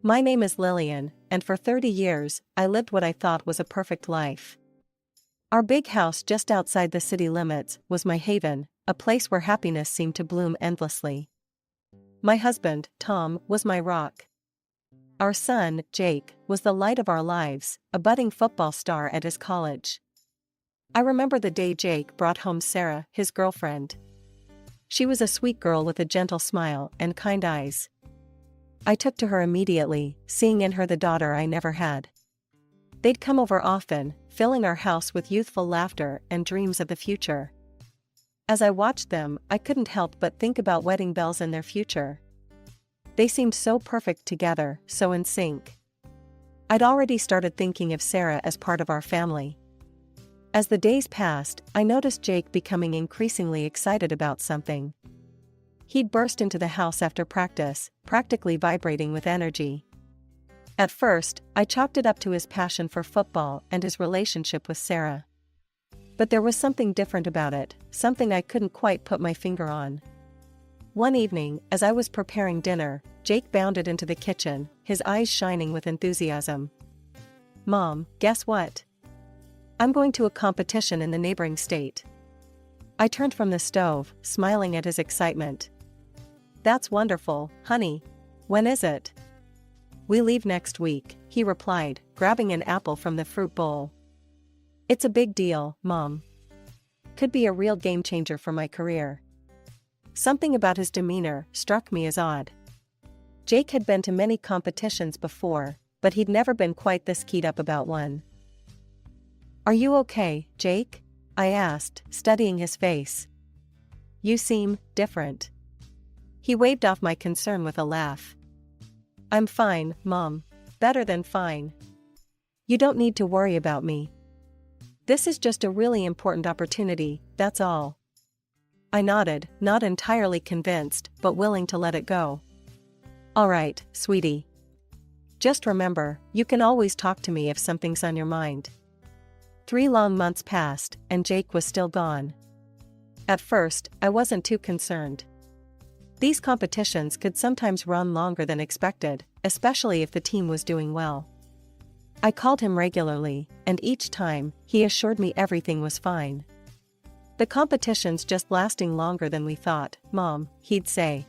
My name is Lillian, and for 30 years, I lived what I thought was a perfect life. Our big house just outside the city limits was my haven, a place where happiness seemed to bloom endlessly. My husband, Tom, was my rock. Our son, Jake, was the light of our lives, a budding football star at his college. I remember the day Jake brought home Sarah, his girlfriend. She was a sweet girl with a gentle smile and kind eyes. I took to her immediately, seeing in her the daughter I never had. They'd come over often, filling our house with youthful laughter and dreams of the future. As I watched them, I couldn't help but think about wedding bells and their future. They seemed so perfect together, so in sync. I'd already started thinking of Sarah as part of our family. As the days passed, I noticed Jake becoming increasingly excited about something. He'd burst into the house after practice, practically vibrating with energy. At first, I chalked it up to his passion for football and his relationship with Sarah. But there was something different about it, something I couldn't quite put my finger on. One evening, as I was preparing dinner, Jake bounded into the kitchen, his eyes shining with enthusiasm. "Mom, guess what? I'm going to a competition in the neighboring state." I turned from the stove, smiling at his excitement. "That's wonderful, honey. When is it?" "We leave next week," he replied, grabbing an apple from the fruit bowl. "It's a big deal, Mom. Could be a real game changer for my career." Something about his demeanor struck me as odd. Jake had been to many competitions before, but he'd never been quite this keyed up about one. "Are you okay, Jake?" I asked, studying his face. "You seem different." He waved off my concern with a laugh. "I'm fine, Mom. Better than fine. You don't need to worry about me. This is just a really important opportunity, that's all." I nodded, not entirely convinced, but willing to let it go. "All right, sweetie. Just remember, you can always talk to me if something's on your mind." 3 long months passed, and Jake was still gone. At first, I wasn't too concerned. These competitions could sometimes run longer than expected, especially if the team was doing well. I called him regularly, and each time, he assured me everything was fine. "The competition's just lasting longer than we thought, Mom," he'd say.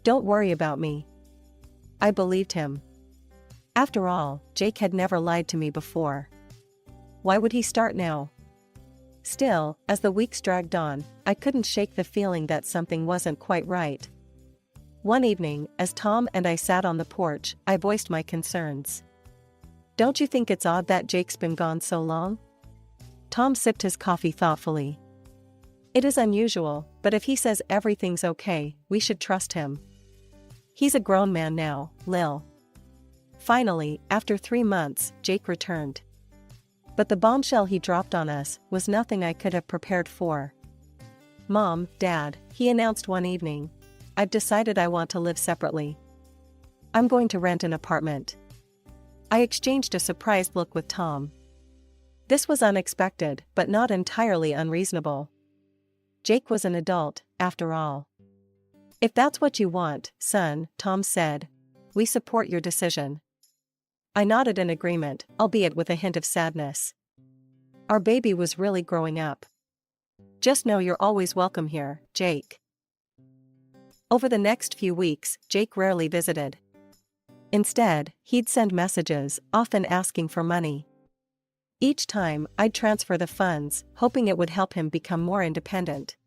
"Don't worry about me." I believed him. After all, Jake had never lied to me before. Why would he start now? Still, as the weeks dragged on, I couldn't shake the feeling that something wasn't quite right. One evening, as Tom and I sat on the porch, I voiced my concerns. "Don't you think it's odd that Jake's been gone so long?" Tom sipped his coffee thoughtfully. "It is unusual, but if he says everything's okay, we should trust him. He's a grown man now, Lil." Finally, after 3 months, Jake returned. But the bombshell he dropped on us was nothing I could have prepared for. "Mom, Dad," he announced one evening, "I've decided I want to live separately. I'm going to rent an apartment." I exchanged a surprised look with Tom. This was unexpected, but not entirely unreasonable. Jake was an adult, after all. "If that's what you want, son," Tom said, "we support your decision." I nodded in agreement, albeit with a hint of sadness. Our baby was really growing up. "Just know you're always welcome here, Jake." Over the next few weeks, Jake rarely visited. Instead, he'd send messages, often asking for money. Each time, I'd transfer the funds, hoping it would help him become more independent.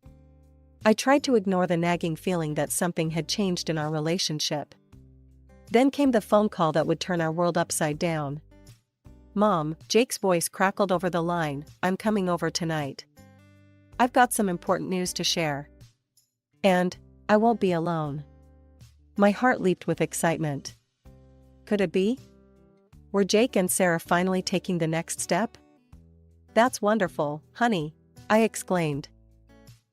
I tried to ignore the nagging feeling that something had changed in our relationship. Then came the phone call that would turn our world upside down. "Mom," Jake's voice crackled over the line, "I'm coming over tonight. I've got some important news to share. And I won't be alone." My heart leaped with excitement. Could it be? Were Jake and Sarah finally taking the next step? "That's wonderful, honey," I exclaimed.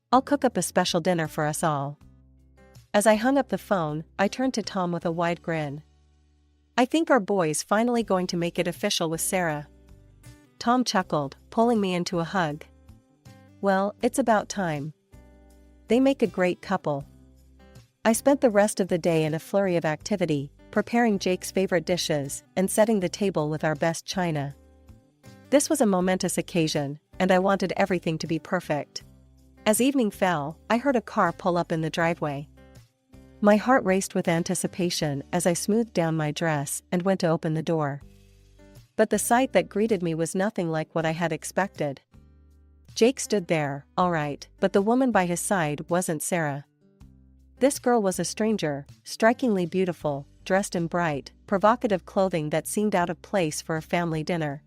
"I'll cook up a special dinner for us all." As I hung up the phone, I turned to Tom with a wide grin. "I think our boy's finally going to make it official with Sarah." Tom chuckled, pulling me into a hug. "Well, it's about time. They make a great couple." I spent the rest of the day in a flurry of activity, preparing Jake's favorite dishes, and setting the table with our best china. This was a momentous occasion, and I wanted everything to be perfect. As evening fell, I heard a car pull up in the driveway. My heart raced with anticipation as I smoothed down my dress and went to open the door. But the sight that greeted me was nothing like what I had expected. Jake stood there, all right, but the woman by his side wasn't Sarah. This girl was a stranger, strikingly beautiful, dressed in bright, provocative clothing that seemed out of place for a family dinner.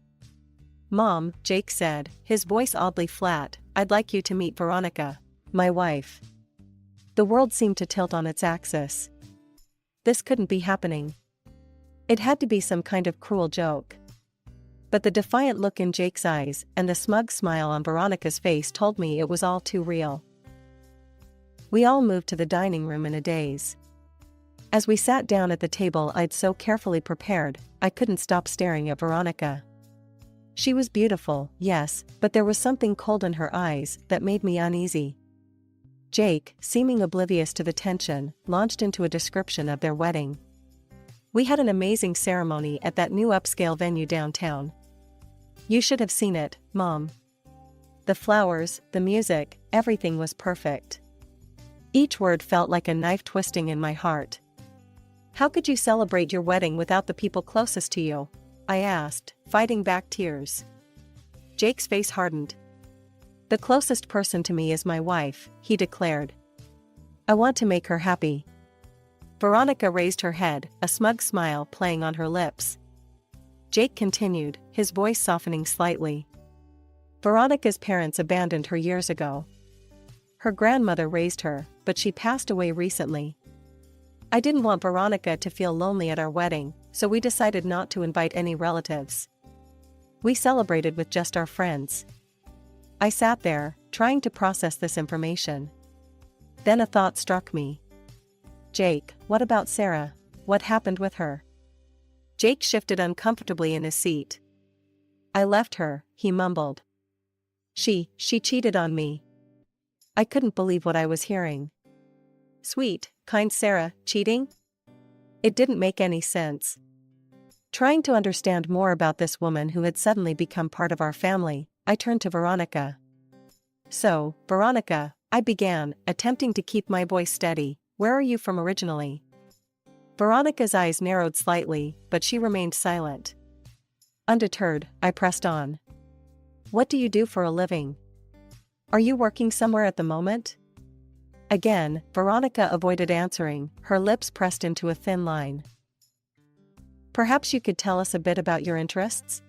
"Mom," Jake said, his voice oddly flat, "I'd like you to meet Veronica, my wife." The world seemed to tilt on its axis. This couldn't be happening. It had to be some kind of cruel joke. But the defiant look in Jake's eyes and the smug smile on Veronica's face told me it was all too real. We all moved to the dining room in a daze. As we sat down at the table I'd so carefully prepared, I couldn't stop staring at Veronica. She was beautiful, yes, but there was something cold in her eyes that made me uneasy. Jake, seeming oblivious to the tension, launched into a description of their wedding. "We had an amazing ceremony at that new upscale venue downtown. You should have seen it, Mom. The flowers, the music, everything was perfect." Each word felt like a knife twisting in my heart. "How could you celebrate your wedding without the people closest to you?" I asked, fighting back tears. Jake's face hardened. "The closest person to me is my wife," he declared. "I want to make her happy." Veronica raised her head, a smug smile playing on her lips. Jake continued, his voice softening slightly. "Veronica's parents abandoned her years ago. Her grandmother raised her, but she passed away recently. I didn't want Veronica to feel lonely at our wedding, so we decided not to invite any relatives. We celebrated with just our friends." I sat there, trying to process this information. Then a thought struck me. "Jake, what about Sarah? What happened with her?" Jake shifted uncomfortably in his seat. "I left her," he mumbled. She cheated on me." I couldn't believe what I was hearing. Sweet, kind Sarah, cheating? It didn't make any sense. Trying to understand more about this woman who had suddenly become part of our family, I turned to Veronica. "So, Veronica," I began, attempting to keep my voice steady, "where are you from originally?" Veronica's eyes narrowed slightly, but she remained silent. Undeterred, I pressed on. "What do you do for a living? Are you working somewhere at the moment?" Again, Veronica avoided answering, her lips pressed into a thin line. "Perhaps you could tell us a bit about your interests?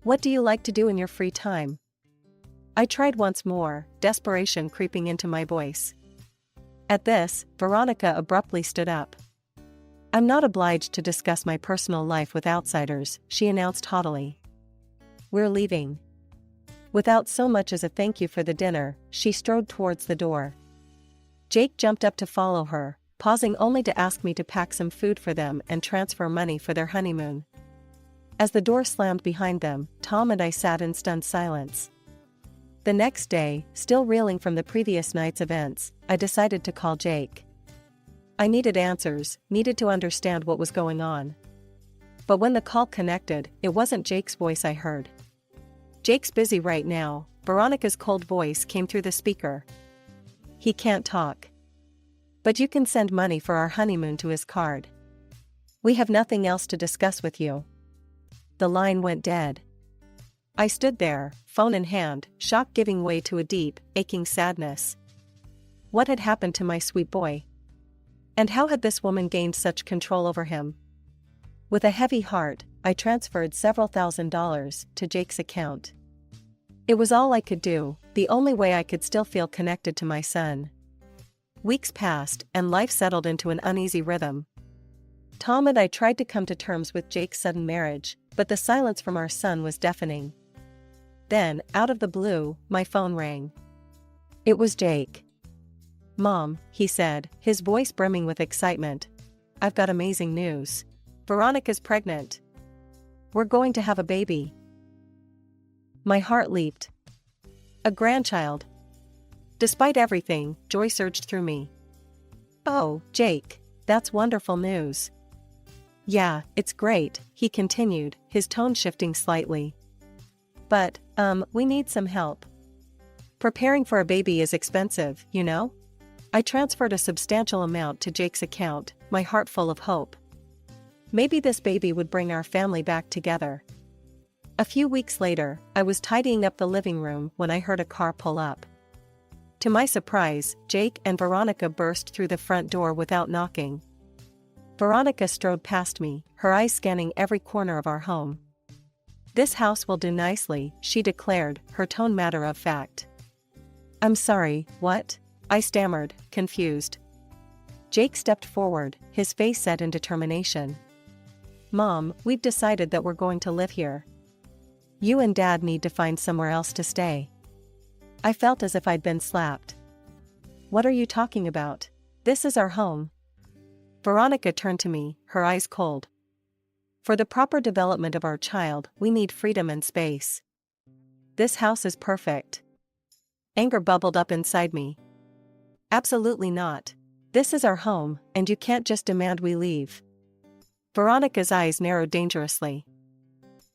What do you like to do in your free time?" I tried once more, desperation creeping into my voice. At this, Veronica abruptly stood up. "I'm not obliged to discuss my personal life with outsiders," she announced haughtily. "We're leaving." Without so much as a thank you for the dinner, she strode towards the door. Jake jumped up to follow her, pausing only to ask me to pack some food for them and transfer money for their honeymoon. As the door slammed behind them, Tom and I sat in stunned silence. The next day, still reeling from the previous night's events, I decided to call Jake. I needed answers, needed to understand what was going on. But when the call connected, it wasn't Jake's voice I heard. "Jake's busy right now," Veronica's cold voice came through the speaker. "He can't talk. But you can send money for our honeymoon to his card. We have nothing else to discuss with you." The line went dead. I stood there, phone in hand, shock giving way to a deep, aching sadness. What had happened to my sweet boy? And how had this woman gained such control over him? With a heavy heart, I transferred several $1,000s to Jake's account. It was all I could do, the only way I could still feel connected to my son. Weeks passed, and life settled into an uneasy rhythm. Tom and I tried to come to terms with Jake's sudden marriage, but the silence from our son was deafening. Then, out of the blue, my phone rang. It was Jake. "Mom," he said, his voice brimming with excitement. "I've got amazing news. Veronica's pregnant. We're going to have a baby." My heart leaped. A grandchild. Despite everything, joy surged through me. "Oh, Jake, that's wonderful news. Yeah, it's great, he continued, his tone shifting slightly. But, we need some help. Preparing for a baby is expensive, you know? I transferred a substantial amount to Jake's account, my heart full of hope. Maybe this baby would bring our family back together. A few weeks later, I was tidying up the living room when I heard a car pull up. To my surprise, Jake and Veronica burst through the front door without knocking. Veronica strode past me, her eyes scanning every corner of our home. "This house will do nicely," she declared, her tone matter of fact. "I'm sorry, what?" I stammered, confused. Jake stepped forward, his face set in determination. "Mom, we've decided that we're going to live here. You and Dad need to find somewhere else to stay." I felt as if I'd been slapped. "What are you talking about? This is our home." Veronica turned to me, her eyes cold. "For the proper development of our child, we need freedom and space. This house is perfect." Anger bubbled up inside me. "Absolutely not. This is our home, and you can't just demand we leave." Veronica's eyes narrowed dangerously.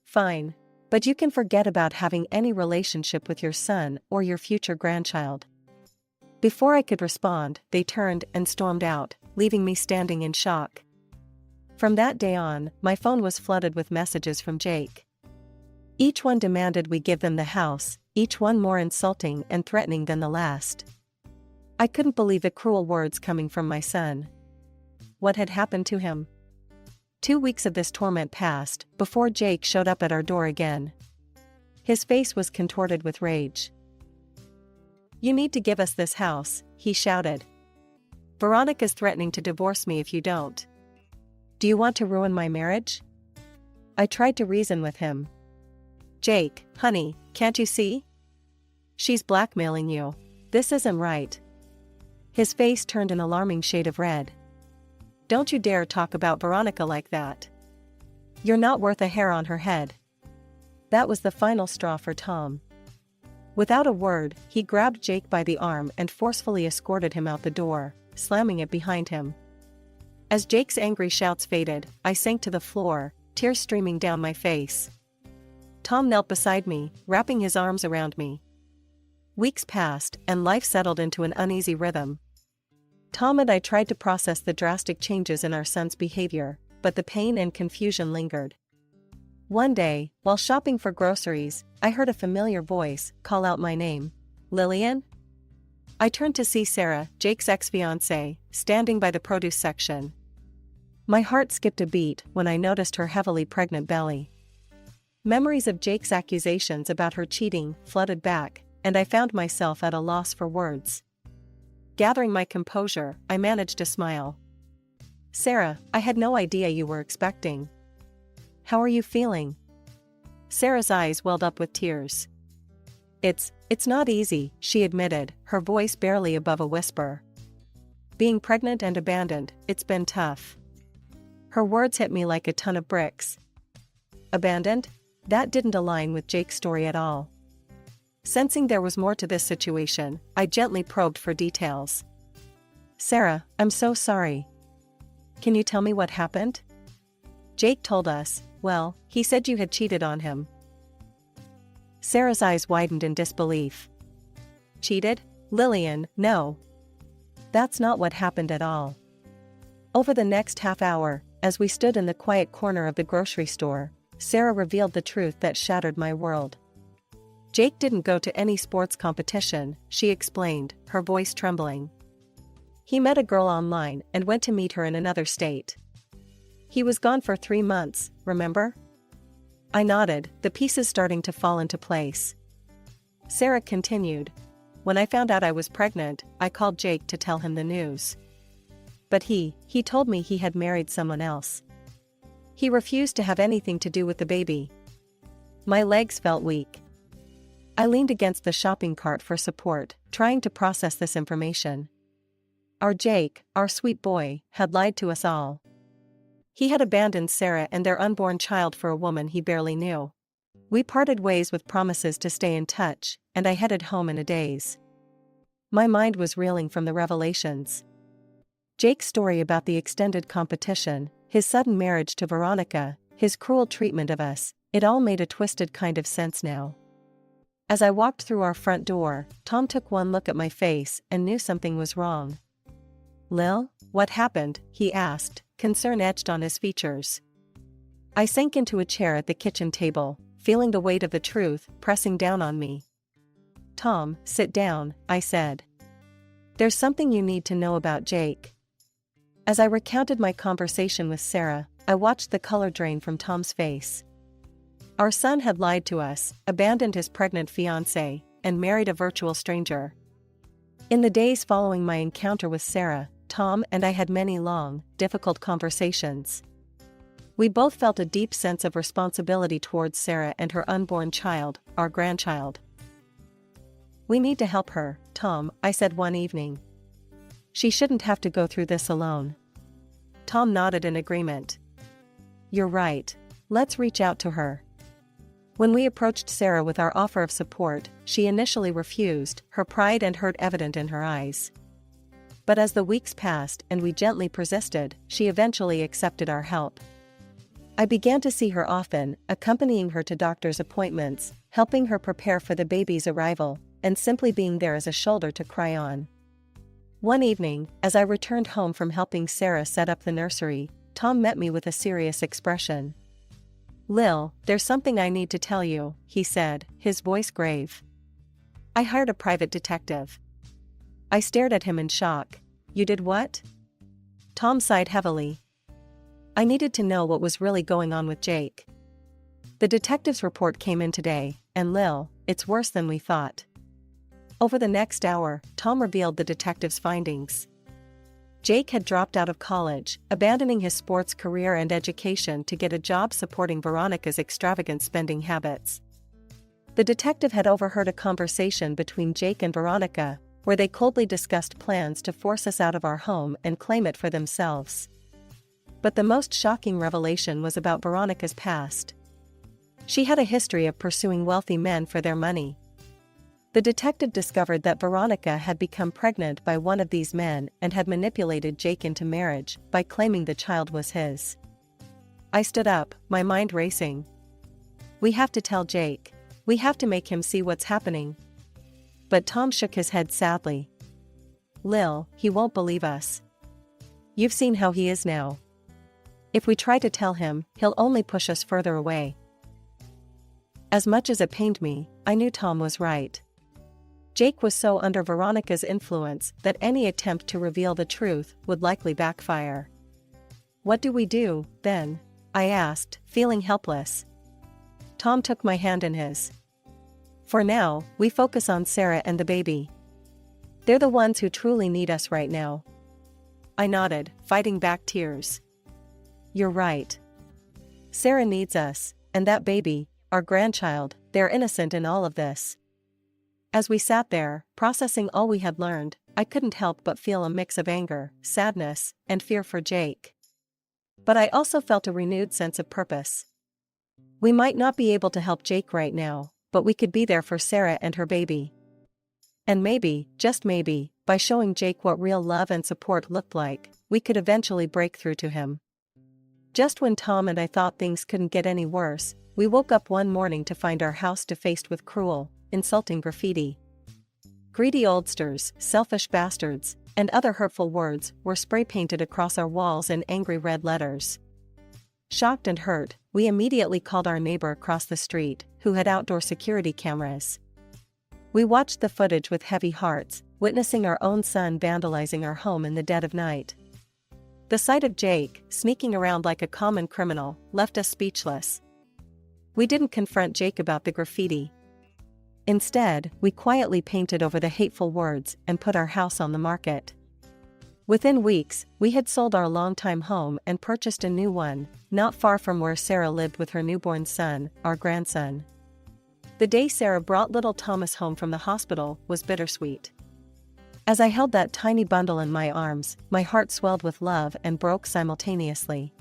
"Fine. But you can forget about having any relationship with your son or your future grandchild." Before I could respond, they turned and stormed out, leaving me standing in shock. From that day on, my phone was flooded with messages from Jake. Each one demanded we give them the house, each one more insulting and threatening than the last. I couldn't believe the cruel words coming from my son. What had happened to him? 2 weeks of this torment passed, before Jake showed up at our door again. His face was contorted with rage. "You need to give us this house," he shouted. "Veronica's threatening to divorce me if you don't. Do you want to ruin my marriage?" I tried to reason with him. "Jake, honey, can't you see? She's blackmailing you. This isn't right." His face turned an alarming shade of red. "Don't you dare talk about Veronica like that. You're not worth a hair on her head." That was the final straw for Tom. Without a word, he grabbed Jake by the arm and forcefully escorted him out the door, slamming it behind him. As Jake's angry shouts faded, I sank to the floor, tears streaming down my face. Tom knelt beside me, wrapping his arms around me. Weeks passed, and life settled into an uneasy rhythm. Tom and I tried to process the drastic changes in our son's behavior, but the pain and confusion lingered. One day, while shopping for groceries, I heard a familiar voice call out my name. "Lillian?" I turned to see Sarah, Jake's ex-fiancée, standing by the produce section. My heart skipped a beat when I noticed her heavily pregnant belly. Memories of Jake's accusations about her cheating flooded back, and I found myself at a loss for words. Gathering my composure, I managed to smile. "Sarah, I had no idea you were expecting. How are you feeling?" Sarah's eyes welled up with tears. It's not easy," she admitted, her voice barely above a whisper. "Being pregnant and abandoned, it's been tough." Her words hit me like a ton of bricks. Abandoned? That didn't align with Jake's story at all. Sensing there was more to this situation, I gently probed for details. "Sarah, I'm so sorry. Can you tell me what happened?" "Jake told us, well, he said you had cheated on him." Sarah's eyes widened in disbelief. "Cheated? Lillian, no. That's not what happened at all." Over the next half hour, as we stood in the quiet corner of the grocery store, Sarah revealed the truth that shattered my world. "Jake didn't go to any sports competition," she explained, her voice trembling. "He met a girl online and went to meet her in another state. He was gone for 3 months, remember?" I nodded, the pieces starting to fall into place. Sarah continued. "When I found out I was pregnant, I called Jake to tell him the news. But he told me he had married someone else. He refused to have anything to do with the baby." My legs felt weak. I leaned against the shopping cart for support, trying to process this information. Our Jake, our sweet boy, had lied to us all. He had abandoned Sarah and their unborn child for a woman he barely knew. We parted ways with promises to stay in touch, and I headed home in a daze. My mind was reeling from the revelations. Jake's story about the extended competition, his sudden marriage to Veronica, his cruel treatment of us, it all made a twisted kind of sense now. As I walked through our front door, Tom took one look at my face and knew something was wrong. "Lil, what happened?" he asked, concern etched on his features. I sank into a chair at the kitchen table, feeling the weight of the truth pressing down on me. "Tom, sit down," I said. "There's something you need to know about Jake." As I recounted my conversation with Sarah, I watched the color drain from Tom's face. Our son had lied to us, abandoned his pregnant fiancée, and married a virtual stranger. In the days following my encounter with Sarah, Tom and I had many long, difficult conversations. We both felt a deep sense of responsibility towards Sarah and her unborn child, our grandchild. "We need to help her, Tom," I said one evening. "She shouldn't have to go through this alone." Tom nodded in agreement. "You're right. Let's reach out to her." When we approached Sarah with our offer of support, she initially refused, her pride and hurt evident in her eyes. But as the weeks passed and we gently persisted, she eventually accepted our help. I began to see her often, accompanying her to doctor's appointments, helping her prepare for the baby's arrival, and simply being there as a shoulder to cry on. One evening, as I returned home from helping Sarah set up the nursery, Tom met me with a serious expression. "Lil, there's something I need to tell you," he said, his voice grave. "I hired a private detective." I stared at him in shock. "You did what?" Tom sighed heavily. "I needed to know what was really going on with Jake. The detective's report came in today, and Lil, it's worse than we thought." Over the next hour, Tom revealed the detective's findings. Jake had dropped out of college, abandoning his sports career and education to get a job supporting Veronica's extravagant spending habits. The detective had overheard a conversation between Jake and Veronica, where they coldly discussed plans to force us out of our home and claim it for themselves. But the most shocking revelation was about Veronica's past. She had a history of pursuing wealthy men for their money. The detective discovered that Veronica had become pregnant by one of these men and had manipulated Jake into marriage by claiming the child was his. I stood up, my mind racing. "We have to tell Jake. We have to make him see what's happening." But Tom shook his head sadly. "Lil, he won't believe us. You've seen how he is now. If we try to tell him, he'll only push us further away." As much as it pained me, I knew Tom was right. Jake was so under Veronica's influence that any attempt to reveal the truth would likely backfire. "What do we do, then?" I asked, feeling helpless. Tom took my hand in his. "For now, we focus on Sarah and the baby. They're the ones who truly need us right now." I nodded, fighting back tears. "You're right. Sarah needs us, and that baby, our grandchild, they're innocent in all of this." As we sat there, processing all we had learned, I couldn't help but feel a mix of anger, sadness, and fear for Jake. But I also felt a renewed sense of purpose. We might not be able to help Jake right now, but we could be there for Sarah and her baby. And maybe, just maybe, by showing Jake what real love and support looked like, we could eventually break through to him. Just when Tom and I thought things couldn't get any worse, we woke up one morning to find our house defaced with cruel, insulting graffiti. Greedy oldsters, selfish bastards, and other hurtful words were spray-painted across our walls in angry red letters. Shocked and hurt, we immediately called our neighbor across the street, who had outdoor security cameras. We watched the footage with heavy hearts, witnessing our own son vandalizing our home in the dead of night. The sight of Jake, sneaking around like a common criminal, left us speechless. We didn't confront Jake about the graffiti. Instead, we quietly painted over the hateful words and put our house on the market. Within weeks, we had sold our longtime home and purchased a new one, not far from where Sarah lived with her newborn son, our grandson. The day Sarah brought little Thomas home from the hospital was bittersweet. As I held that tiny bundle in my arms, my heart swelled with love and broke simultaneously.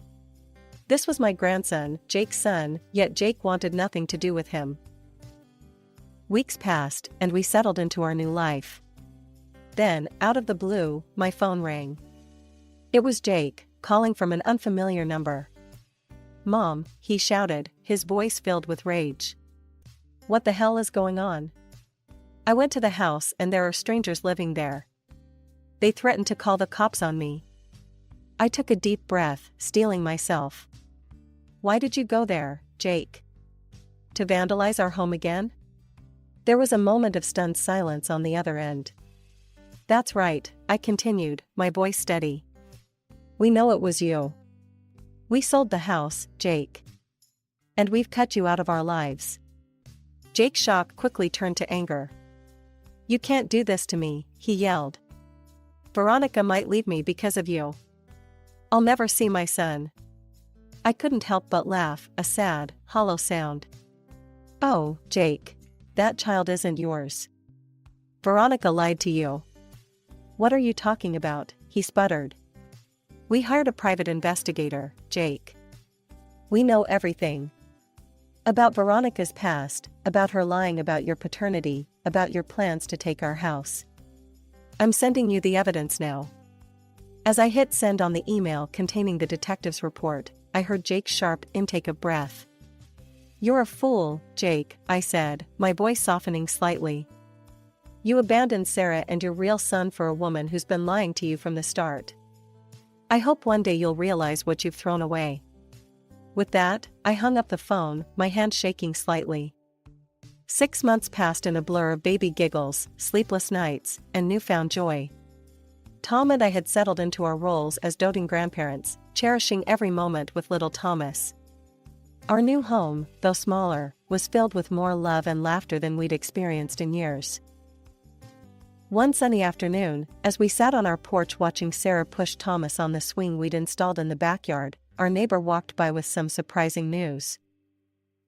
This was my grandson, Jake's son, yet Jake wanted nothing to do with him. Weeks passed, and we settled into our new life. Then, out of the blue, my phone rang. It was Jake, calling from an unfamiliar number. "Mom," he shouted, his voice filled with rage. "What the hell is going on?" I went to the house and there are strangers living there. They threatened to call the cops on me. I took a deep breath, steeling myself. "Why did you go there, Jake? To vandalize our home again?" There was a moment of stunned silence on the other end. "That's right," I continued, my voice steady. "We know it was you. We sold the house, Jake. And we've cut you out of our lives." Jake's shock quickly turned to anger. "You can't do this to me," he yelled. "Veronica might leave me because of you. I'll never see my son." I couldn't help but laugh, a sad, hollow sound. "Oh, Jake. That child isn't yours. Veronica lied to you." "What are you talking about?" he sputtered. "We hired a private investigator, Jake. We know everything. About Veronica's past, about her lying about your paternity, about your plans to take our house. I'm sending you the evidence now." As I hit send on the email containing the detective's report, I heard Jake's sharp intake of breath. "You're a fool, Jake," I said, my voice softening slightly. "You abandoned Sarah and your real son for a woman who's been lying to you from the start. I hope one day you'll realize what you've thrown away." With that, I hung up the phone, my hand shaking slightly. 6 months passed in a blur of baby giggles, sleepless nights, and newfound joy. Tom and I had settled into our roles as doting grandparents, cherishing every moment with little Thomas. Our new home, though smaller, was filled with more love and laughter than we'd experienced in years. One sunny afternoon, as we sat on our porch watching Sarah push Thomas on the swing we'd installed in the backyard, our neighbor walked by with some surprising news.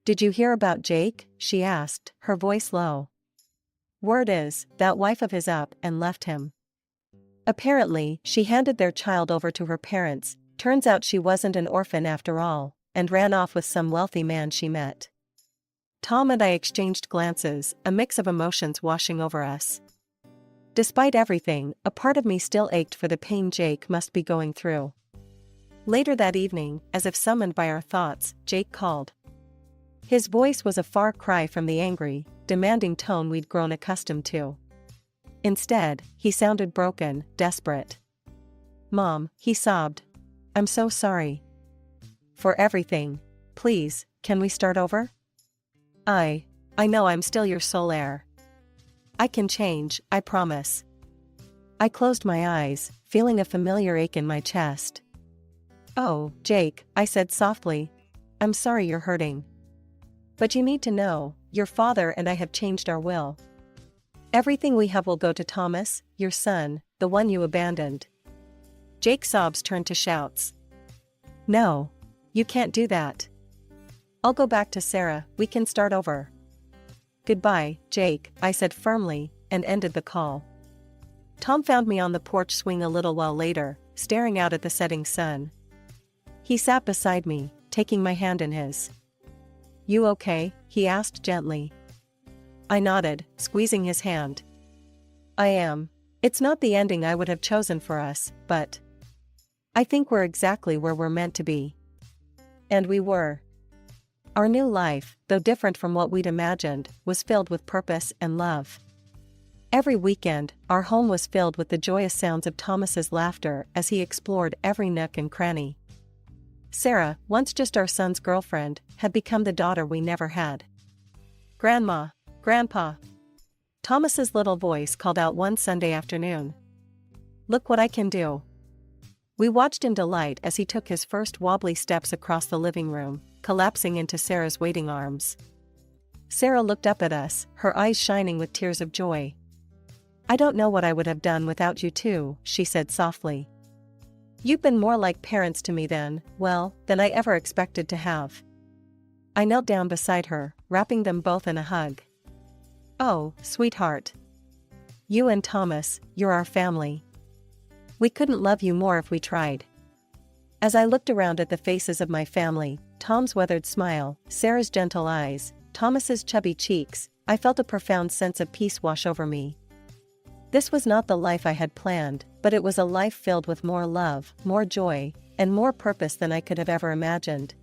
"Did you hear about Jake?" she asked, her voice low. "Word is, that wife of his up and left him. Apparently, she handed their child over to her parents, turns out she wasn't an orphan after all, and ran off with some wealthy man she met." Tom and I exchanged glances, a mix of emotions washing over us. Despite everything, a part of me still ached for the pain Jake must be going through. Later that evening, as if summoned by our thoughts, Jake called. His voice was a far cry from the angry, demanding tone we'd grown accustomed to. Instead, he sounded broken, desperate. "Mom," he sobbed. "I'm so sorry. For everything. Please, can we start over? I know I'm still your sole heir. I can change, I promise." I closed my eyes, feeling a familiar ache in my chest. "Oh, Jake," I said softly. "I'm sorry you're hurting. But you need to know, your father and I have changed our will. Everything we have will go to Thomas, your son, the one you abandoned." Jake's sobs turned to shouts. "No. You can't do that. I'll go back to Sarah, we can start over." "Goodbye, Jake," I said firmly, and ended the call. Tom found me on the porch swing a little while later, staring out at the setting sun. He sat beside me, taking my hand in his. "You okay?" he asked gently. I nodded, squeezing his hand. "I am. It's not the ending I would have chosen for us, but I think we're exactly where we're meant to be." And we were. Our new life, though different from what we'd imagined, was filled with purpose and love. Every weekend, our home was filled with the joyous sounds of Thomas's laughter as he explored every nook and cranny. Sarah, once just our son's girlfriend, had become the daughter we never had. "Grandma, Grandpa." Thomas's little voice called out one Sunday afternoon. "Look what I can do." We watched in delight as he took his first wobbly steps across the living room, collapsing into Sarah's waiting arms. Sarah looked up at us, her eyes shining with tears of joy. "I don't know what I would have done without you two," she said softly. "You've been more like parents to me than I ever expected to have." I knelt down beside her, wrapping them both in a hug. "Oh, sweetheart. You and Thomas, you're our family. We couldn't love you more if we tried." As I looked around at the faces of my family, Tom's weathered smile, Sarah's gentle eyes, Thomas's chubby cheeks, I felt a profound sense of peace wash over me. This was not the life I had planned, but it was a life filled with more love, more joy, and more purpose than I could have ever imagined.